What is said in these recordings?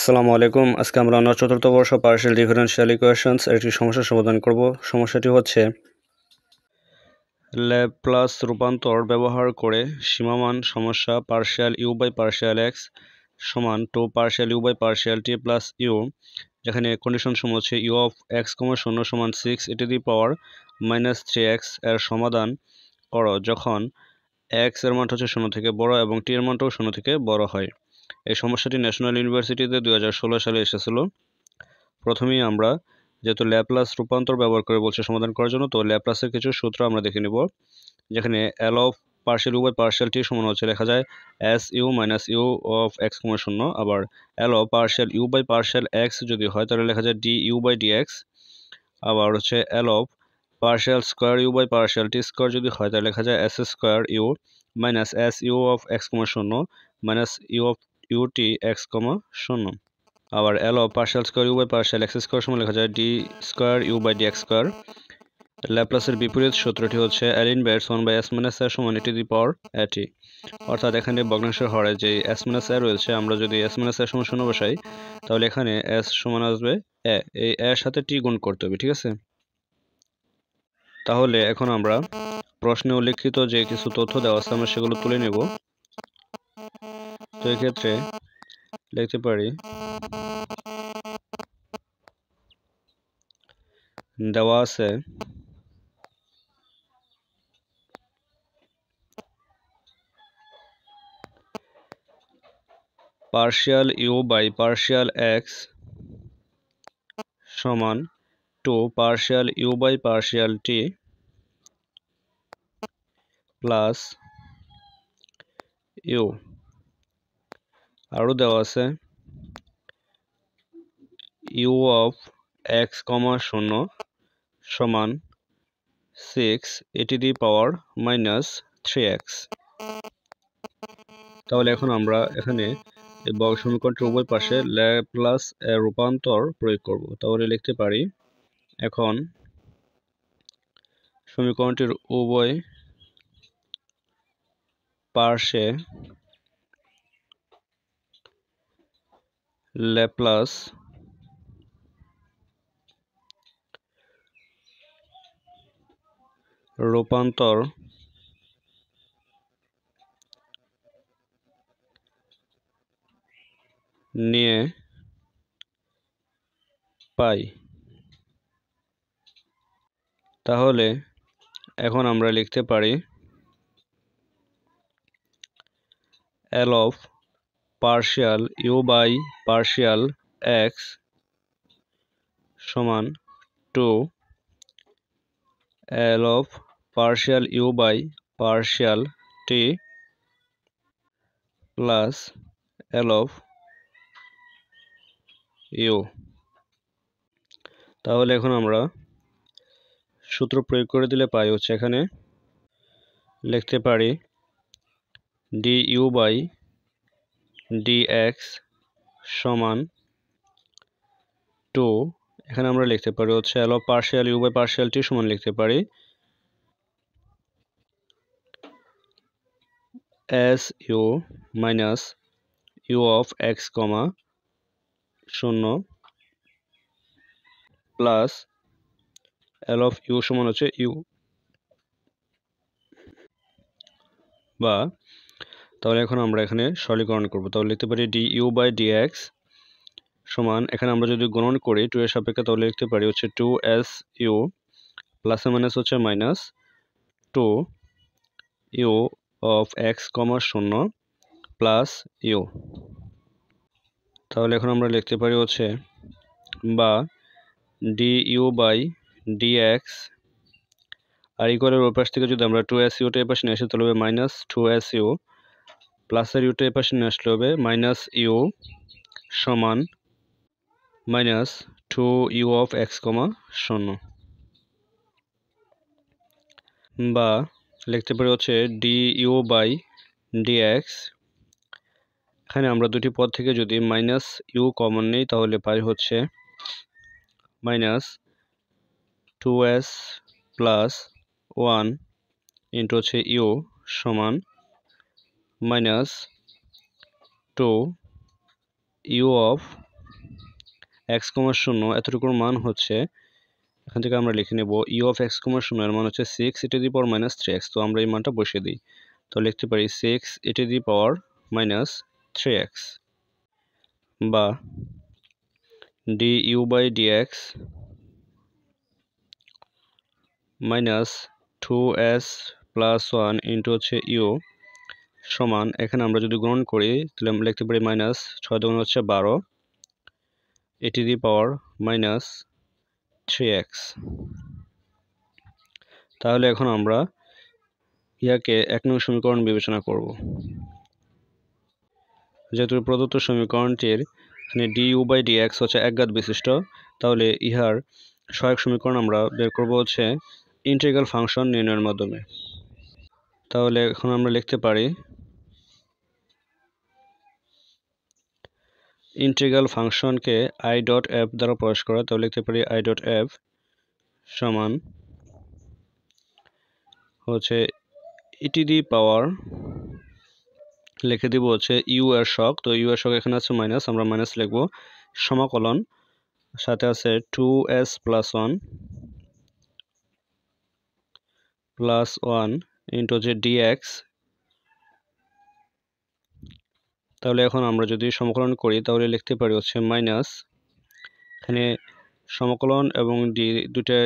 আসসালামু আলাইকুম। আজকে আমরা অনার্স চতুর্থ বর্ষ পার্শিয়াল ডিফারেনশিয়াল ইকুয়েশনস এর একটি সমস্যার সমাধান করব। সমস্যাটি হচ্ছে ল্যাপ্লাস রূপান্তর ব্যবহার করে সীমামান সমস্যা partial u by partial x সমান two partial u by partial t plus u, যেখানে কন্ডিশন সমূহ হচ্ছে ইউ অফ এক্স কমা শূন্য সমান 6 e to the power -3x এর সমাধান করো যখন এক্স এর মান হচ্ছে 0 থেকে বড় এবং টি এর মানটাও 0 থেকে বড় হয়। এই সমস্যাটি ন্যাশনাল ইউনিভার্সিটিতে 2016 সালে এসেছিল। প্রথমেই আমরা যেহেতু ল্যাপ্লাস রূপান্তর ব্যবহার করে বলছে সমাধান করার জন্য, তো ল্যাপ্লাসের কিছু সূত্র আমরা দেখে নিব। যেখানে L of partial u by partial t সমান হচ্ছে লেখা যায় s u minus u of x comma শূন্য। আবার L of partial u by partial x যদি হয় তাহলে লেখা যায় d you by D x. আবার হচ্ছে L of partial square u by partial t square যদি হয় তাহলে লেখা যায় s square u minus s u of x comma শূন্য minus u of you t x comma শূন্য। আবার L of partial square u by partial x square সমান লেখা যায় d square u by D x square. ল্যাপ্লাসের বিপরীত সূত্রটি হচ্ছে L inverse 1 by s minus r সমান e টু দি পাওয়ার এটি। অর্থাৎ এখানে ভগ্নাংশের হরে যে এস মাইনাস এ রয়েছে, আমরা যদি এস মাইনাস এর সমান 0 বসাই তাহলে এখানে এস সমান আসবে এ, এই এর সাথে টি গুণ করতে হবে, ঠিক আছে? তাহলে এখন আমরা প্রশ্নে উল্লেখিত যে কিছু তথ্য দেওয়া আছে আমরা সেগুলো তুলে নেব। তো এক্ষেত্রে লিখতে পারি দেওয়া আছে partial u by partial x সমান two partial u by partial t plus u. আরও দেওয়া আছে ইউ অফ এক্স কমা শূন্য সমান 6 e to the power -3x। তাহলে এখন আমরা এখানে এই সমীকরণটির উভয় পাশে ল্যাপ্লাস রূপান্তর প্রয়োগ করব। তাহলে লিখতে পারি এখন সমীকরণটির উভয় পাশে ল্যাপ্লাস রূপান্তর নিয়ে পাই। তাহলে এখন আমরা লিখতে পারি L of partial u by partial x সমান two L of partial u by partial t plus L of u. তাহলে এখন আমরা সূত্র প্রয়োগ করে দিলে পাই হচ্ছে এখানে লিখতে পারি D U by D x সমান টু, এখানে আমরা লিখতে পারি হচ্ছে L of partial u by partial t সমান লিখতে পারি s u minus u of x comma শূন্য প্লাস এল অফ ইউ সমান হচ্ছে ইউ বা, তাহলে এখন আমরা এখানে সরলীকরণ করব। তাহলে লিখতে পারি D U by D x সমান, এখানে আমরা যদি গুণন করি 2 এর সাপেক্ষে তাহলে লিখতে পারি হচ্ছে 2s ইউ প্লাস মাইনাস হচ্ছে minus 2 you of x comma শূন্য প্লাস ইউ। তাহলে এখন আমরা লিখতে পারি হচ্ছে বা d you by D x আর ইকুয়ালের ওই পাশ থেকে যদি আমরা 2s ইউটা এই পাশে নিয়ে আসি তাহলে হবে -2s ইউ প্লাসের ইউটা এই পাশে নিয়ে আসলে হবে মাইনাস ইউ সমান -2 ইউ অফ এক্স কমা শূন্য বা লিখতে পারি হচ্ছে D you by D X. এখানে আমরা দুটি পদ থেকে যদি মাইনাস ইউ কমন নেই তাহলে পাই হচ্ছে -2s প্লাস 1 ইন্টু হচ্ছে ইউ সমান -2 ইউ অফ এক্স কমা 0 এতটুকুর মান হচ্ছে, এখান থেকে আমরা লিখে নেব ইউ অফ এক্স কমা 0 এর মান হচ্ছে 6 e to the power minus 3x। তো আমরা এই মানটা বসিয়ে দিই, তো লিখতে পারি 6 e to the power minus 3x বা du by dx minus 2s plus 1 into হচ্ছে ইউ সমান, এখানে আমরা যদি গ্রহণ করি তাহলে আমরা লিখতে পারি মাইনাস 6 দুগুণ হচ্ছে 12 e to the power minus 3x। তাহলে এখন আমরা ইয়াকে 1 নং সমীকরণ বিবেচনা করব। যেহেতু প্রদত্ত সমীকরণটির এখানে du বাই dx হচ্ছে একঘাত বিশিষ্ট, তাহলে ইহার সহায়ক সমীকরণ আমরা বের করব হচ্ছে ইন্টিগ্রাল ফাংশন নির্ণয়ের মাধ্যমে। তাহলে এখন আমরা লিখতে পারি ইন্টিগ্রাল ফাংশনকে i ডট f দ্বারা প্রকাশ করা, তাহলে লিখতে পারি i ডট f সমান হচ্ছে e to the power, লিখে দিব হচ্ছে ইউ এর শক, তো ইউ এর শক এখানে আছে মাইনাস, আমরা মাইনাস লিখব, সমাকলন সাথে আছে 2s প্লাস 1 প্লাস 1 ইন্টু হচ্ছে dx। তাহলে এখন আমরা যদি সমাকলন করি তাহলে লিখতে পারি হচ্ছে মাইনাস, এখানে সমাকলন এবং ডি দুটো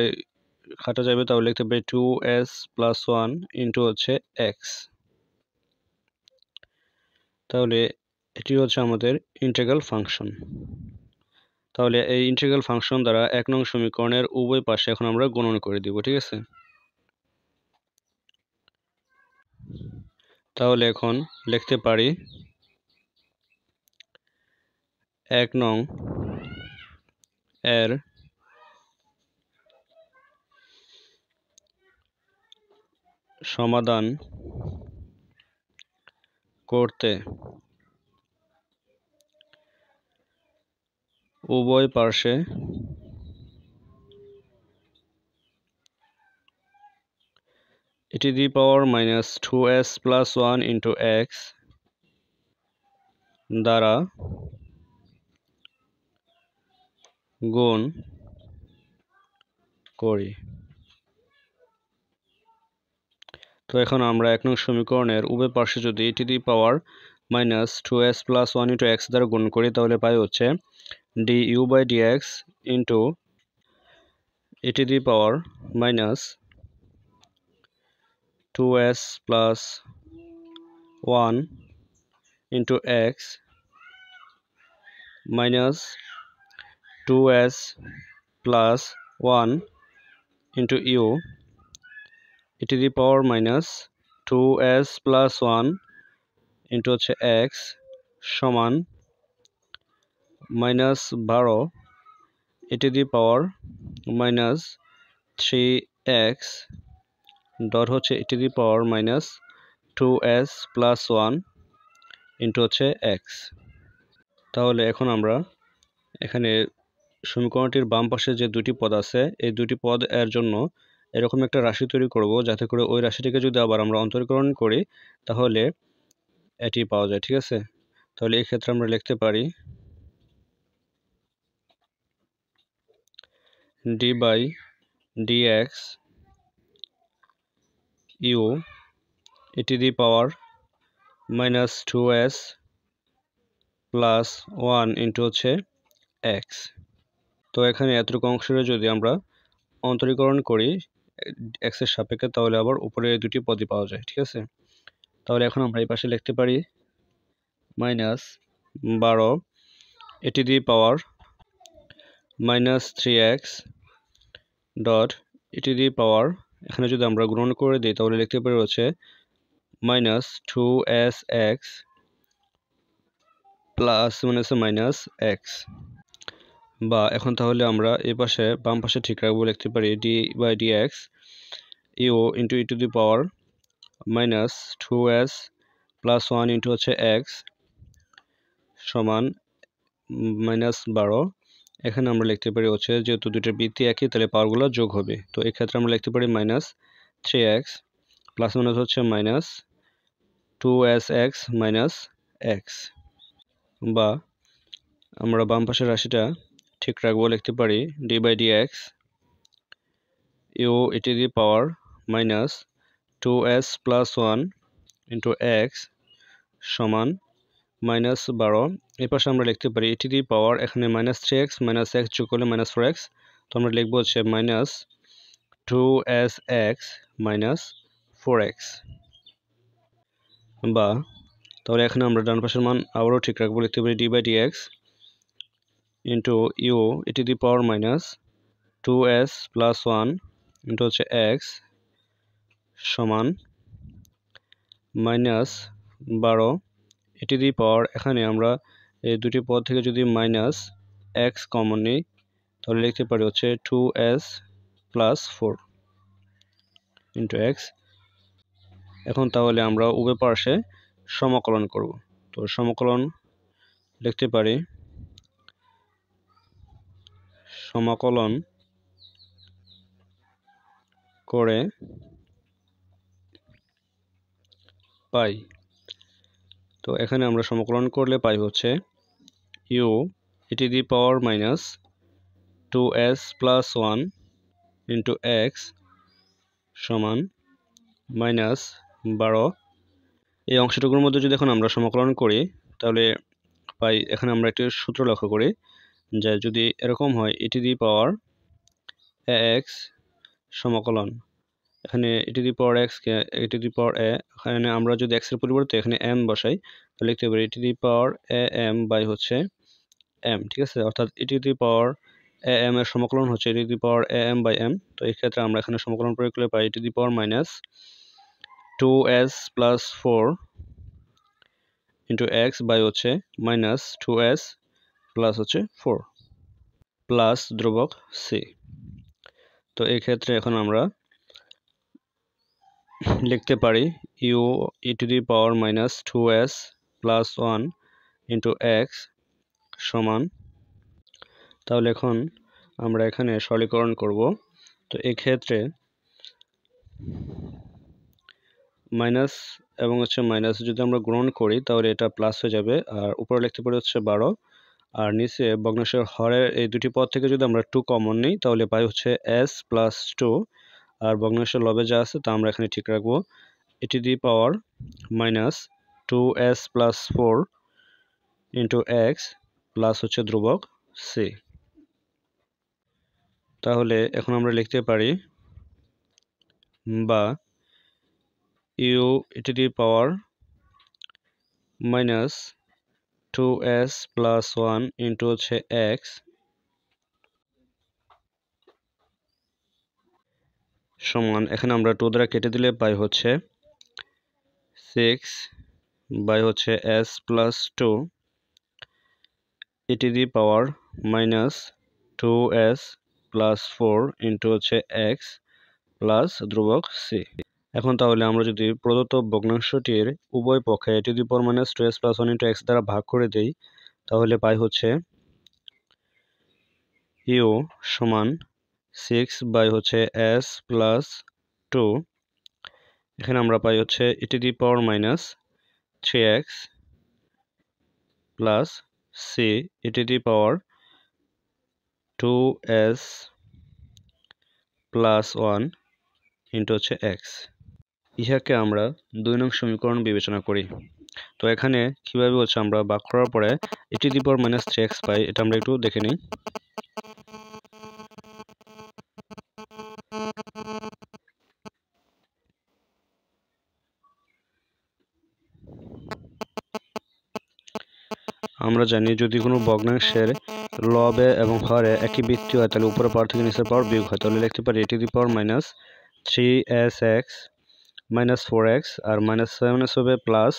কাটা যাবে, তাহলে লিখতে পারি 2s প্লাস 1 ইন্টু হচ্ছে x। তাহলে এটি হচ্ছে আমাদের ইন্টিগ্রাল ফাংশন। তাহলে এই ইন্টিগ্রাল ফাংশন দ্বারা 1 নং সমীকরণের উভয় পাশে এখন আমরা গুণন করে দিব, ঠিক আছে। তাহলে এখন লিখতে পারি 1 নং এর সমাধান করতে উভয় পার্শ্বে e to the power minus 2s plus 1 into x দ্বারা গুণ করি। তো এখন আমরা 1 নং সমীকরণের উভয় পার্শ্বে যদি e to the power minus 2s plus 1 into x দ্বারা গুণ করি তাহলে পাই হচ্ছে du by dx into e to the power minus 2s plus 1 into x minus 2s plus 1 into u e to the power minus 2s plus 1 into হচ্ছে x সমান minus 12 e to the power minus 3x dot হচ্ছে e to the power minus 2s plus 1 into হচ্ছে x। তাহলে এখন আমরা এখানে সমীকরণটির বাম পাশে যে দুটি পদ আছে এই দুটি পদ এর জন্য এরকম একটা রাশি তৈরি করব, যাতে করে ওই রাশিটিকে যদি আবার আমরা অন্তরীকরণ করি তাহলে এটি পাওয়া যায়, ঠিক আছে। তাহলে এই ক্ষেত্রে আমরা লিখতে পারি d by dx u e to the power minus 2s plus 1 into হচ্ছে x। তো এখানে এতটুকু অংশের যদি আমরা অন্তরীকরণ করি x এর সাপেক্ষে তাহলে আবার উপরে দুটি পদই পাওয়া যায়, ঠিক আছে। তাহলে এখন আমরা এই পাশে লিখতে পারি minus 12 e to the power minus 3x dot e to the power, এখানে যদি আমরা গ্রহণ করে দিই তাহলে লিখতে পারি হচ্ছে minus 2sx plus minus x। বা এখন তাহলে আমরা এই পাশে বাম পাশে ঠিক রাখবো, লিখতে পারি d by dx u into e to the power minus 2s plus 1 into হচ্ছে x সমান মাইনাস 12। এখানে আমরা লিখতে পারি হচ্ছে যেহেতু দুইটার বৃত্তি একই তাহলে পাওয়ারগুলো যোগ হবে, তো এই ক্ষেত্রে আমরা লিখতে পারি মাইনাস 3x প্লাস মাইনাস হচ্ছে মাইনাস 2sx মাইনাস x। বা আমরা বাম পাশের রাশিটা ঠিক রাখবো, লিখতে পারি d/dx u e to the power minus 2s plus 1 into x সমান -12। এই পাশে আমরা লিখতে পারি e to the power, এখানে -3x x যোগ করলে -4x, তো আমরা লিখবো হচ্ছে -2sx -4x। বা তাহলে এখানে আমরা ডান পাশের মান আবারও ঠিক রাখবো, লিখতে পারি d/dx into U e to the power minus 2s plus 1 into হচ্ছে x সমান -12 e to the power, এখানে আমরা এই দুটি পদ থেকে যদি x কমন নিই তাহলে লিখতে পারি হচ্ছে 2s plus 4 ইন্টু x। এখন তাহলে আমরা উভয় পাশে সমাকলন করব, তো সমাকলন লিখতে পারি সমাকলন করে পাই। তো এখানে আমরা সমাকলন করলে পাই হচ্ছে u e to the power minus 2s plus 1 into x সমান -12। এই অংশটুকুর মধ্যে যদি এখন আমরা সমাকলন করি তাহলে পাই, এখানে আমরা একটি সূত্র লক্ষ্য করি যে যদি এরকম হয় e to the power ax সমাকলন, এখানে e to the power x K e to the power a, এখানে আমরা যদি x এর পরিবর্তে এখানে m বসাই তাহলে লিখতে পারি e to the power am by হচ্ছে m, ঠিক আছে। অর্থাৎ e to the power am এর সমাকলন হচ্ছে e to the power am by m। তো এই ক্ষেত্রে আমরা এখানে সমাকলন প্রয়োগ করলে পাই e to the power minus 2s plus 4 into x by হচ্ছে -2s প্লাস হচ্ছে 4 প্লাস ধ্রুবক c। তো এই ক্ষেত্রে এখন আমরা লিখতে পারি u e to the power minus 2s plus 1 into x সমান, তাহলে এখন আমরা এখানে সরলীকরণ করব। তো এই ক্ষেত্রে মাইনাস এবং হচ্ছে মাইনাস যদি আমরা গ্রহণ করি তাহলে এটা প্লাস হয়ে যাবে, আর উপরে লিখতে পারি হচ্ছে 12, আর নিচে ভগ্নাংশের হরের এই দুটি পদ থেকে যদি আমরা 2 কমন নিই তাহলে পাই হচ্ছে s প্লাস 2, আর ভগ্নাংশের লবে যা আছে তা আমরা এখানে ঠিক রাখবো e to the power minus 2s plus 4 into x plus হচ্ছে ধ্রুবক c। তাহলে এখন আমরা লিখতে পারি বা u e to the power minus 2s plus 1 into হচ্ছে x সমান, এখানে আমরা 2 দ্বারা কেটে দিলে পাই হচ্ছে 6 বাই হচ্ছে s plus 2 e to the power minus 2s plus 4 into হচ্ছে x প্লাস ধ্রুবক c। এখন তাহলে আমরা যদি প্রদত্ত ভগ্নাংশটির উভয় পক্ষে e to the power minus 2s plus 1 into x দ্বারা ভাগ করে দেই তাহলে পাই হচ্ছে u সমান 6 বাই হচ্ছে s প্লাস 2, এখানে আমরা পাই হচ্ছে e to the power minus 3x plus c e to the power 2s plus 1 into হচ্ছে x। ইহাকে আমরা 2 নং সমীকরণ বিবেচনা করি। তো এখানে কিভাবে হচ্ছে আমরা ভাগ করার পরে e to the power minus 3x পাই, এটা আমরা একটু দেখে নিই। আমরা জানি যদি কোনো ভগ্নাংশের লবে এবং হরে একই বৃত্তি হয় তাহলে উপরের পাওয়ার থেকে নিচের পাওয়ার বিয়োগ হয়, তাহলে লিখতে পারি e to the power minus 3sx minus 4x, R minus 7s হবে প্লাস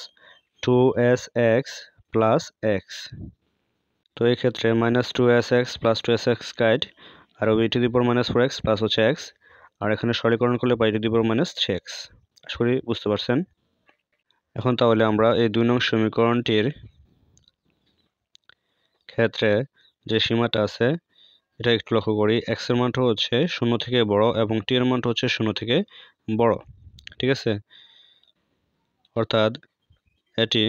2sx প্লাস x। তো এই ক্ষেত্রে minus 2sx plus 2sx kite, আর হবে e to the power minus 4x plus হচ্ছে x, আর এখানে সরলীকরণ করলে পাই e to the power minus 3x। আশা করি বুঝতে পারছেন। এখন তাহলে আমরা এই 2 নং সমীকরণটির ক্ষেত্রে যে সীমাটা আছে এটা একটু লক্ষ্য করি। x এর মানটা হচ্ছে 0 থেকে বড় এবং t এর মানটা হচ্ছে 0 থেকে বড়, ঠিক আছে। অর্থাৎ এটি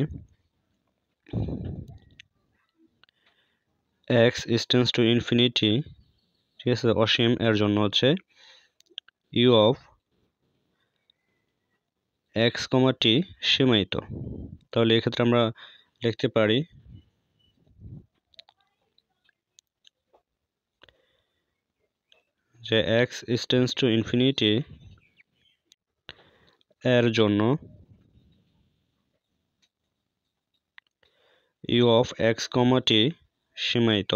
x টেন্ডস টু ইনফিনিটি, ঠিক আছে, অসীম, এর জন্য হচ্ছে ইউ অফ x, t সীমায়িত। তাহলে এক্ষেত্রে আমরা লিখতে পারি যে x টেন্ডস টু ইনফিনিটি এর জন্য ইউ অফ x, t সীমায়িত।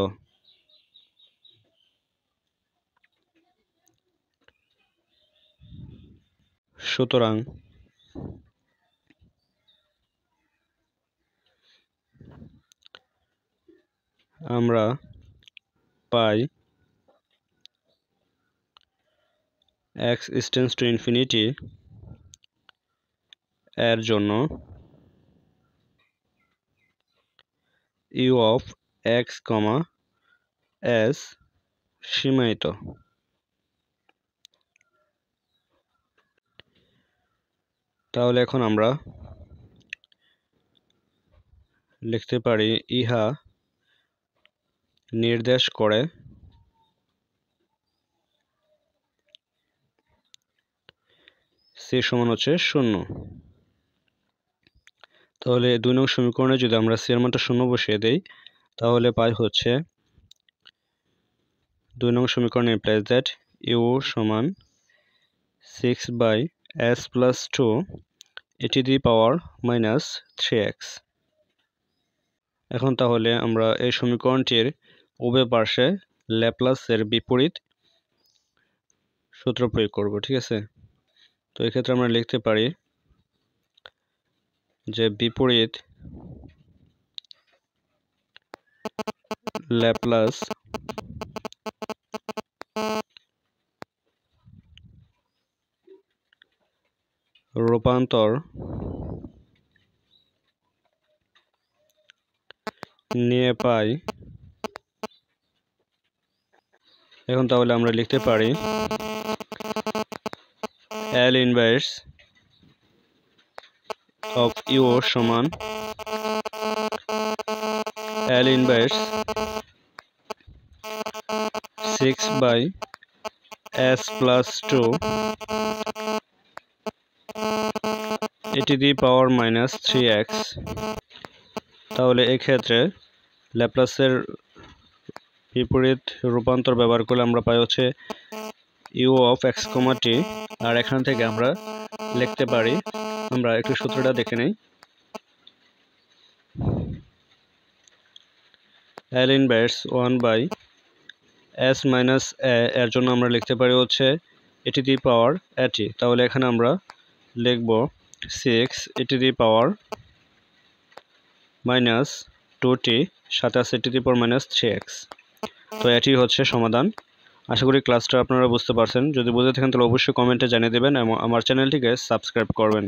সুতরাং আমরা পাই x টেন্ডস টু ইনফিনিটি এর জন্য ইউ অফ x, s সীমায়িত। তাহলে এখন আমরা লিখতে পারি ইহা নির্দেশ করে সি সমান হচ্ছে 0। তাহলে 2 নং সমীকরণে যদি আমরা সি এর মানটা 0 বসিয়ে দেই তাহলে পাই হচ্ছে 2 নং সমীকরণে implies that u সমান 6/s plus 2 e to the power minus 3x। এখন তাহলে আমরা এই সমীকরণটির উভয় পার্শ্বে ল্যাপ্লাসের বিপরীত সূত্র প্রয়োগ করব, ঠিক আছে। তো এক্ষেত্রে আমরা লিখতে পারি যে বিপরীত ল্যাপ্লাস রূপান্তর নিয়ে পাই। এখন তাহলে আমরা লিখতে পারি L ইনভার্স অফ ইউ সমান L inverse 6/s plus 2 e to the power minus 3x। তাহলে এক্ষেত্রে ল্যাপ্লাসের বিপরীত রূপান্তর ব্যবহার করলে আমরা পাই হচ্ছে ইউ অফ x, t। আর এখান থেকে আমরা লিখতে পারি, আমরা একটু সূত্রটা দেখে নেই, L inverse 1/s minus a এর জন্য আমরা লিখতে পারি হচ্ছে e to the power at। তাহলে এখানে আমরা লিখব 6 e to the power minus 2t সাথে আছে e to the power minus 3x। তো এটি হচ্ছে সমাধান। আশা করি ক্লাসটা আপনারা বুঝতে পারছেন। যদি বুঝে থাকেন তাহলে অবশ্যই কমেন্টে জানিয়ে দেবেন এবং আমার চ্যানেলটিকে সাবস্ক্রাইব করবেন।